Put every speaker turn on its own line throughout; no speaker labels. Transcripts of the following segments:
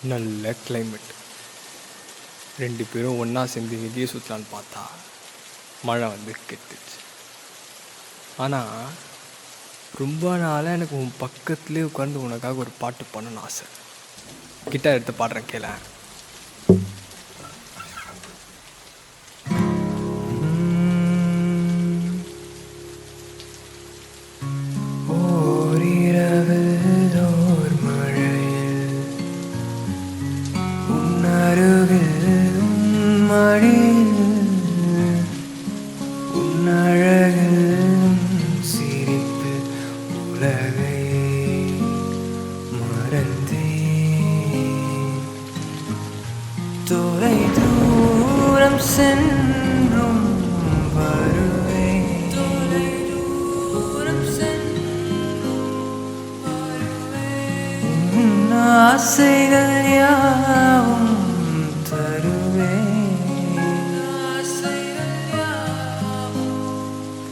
நல்ல கிளைமேட். 2 பேரும் ஒன்றா சேர்ந்து வெளியே சுற்றலான்னு பார்த்தா மழை வந்து கெட்டுச்சு. ஆனால் ரொம்ப நாளாக எனக்கு உன் பக்கத்துலேயே உட்காந்து உனக்காக ஒரு பாட்டு பண்ணணும்னு ஆசை. கிட்டார் எடுத்து பாடுறேன், கேள.
தொலை தூரம் சென்றும் வருவேன், தொலை தூரம் சென்றும் வருவேன், உன் ஆசைகள் யாவும் தருவேன், ஆசைகள் யாவும்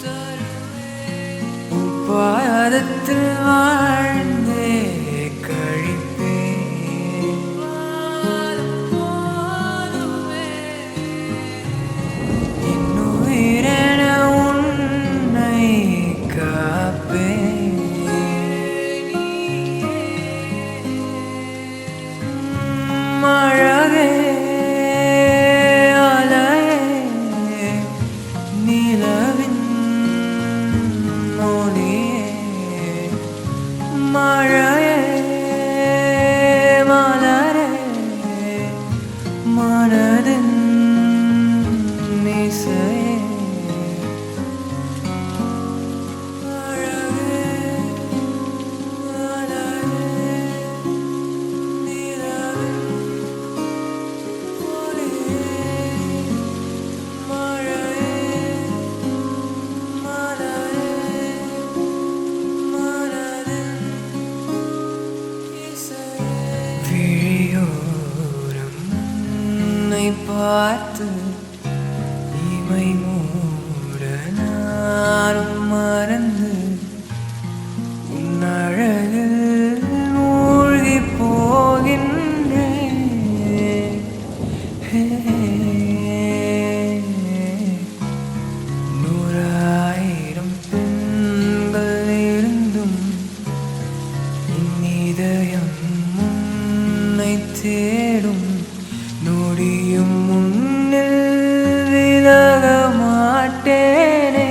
தருவேன், உன் பாதத்தில் வாழ்ந்தே மழகே அலையே நிலவின் மொழியே, மழையே மலரே மனதின் இசையே, பார்த்து இமை மூட நானும் மறந்து உன் அழகில் மூழ்கி போகின்றேன். நூறாயிரம் பெண்கள் இருந்தும் என் இதயம் உன்னை தேடும், நொடியும் முன்னில் விலக மாட்டேனே.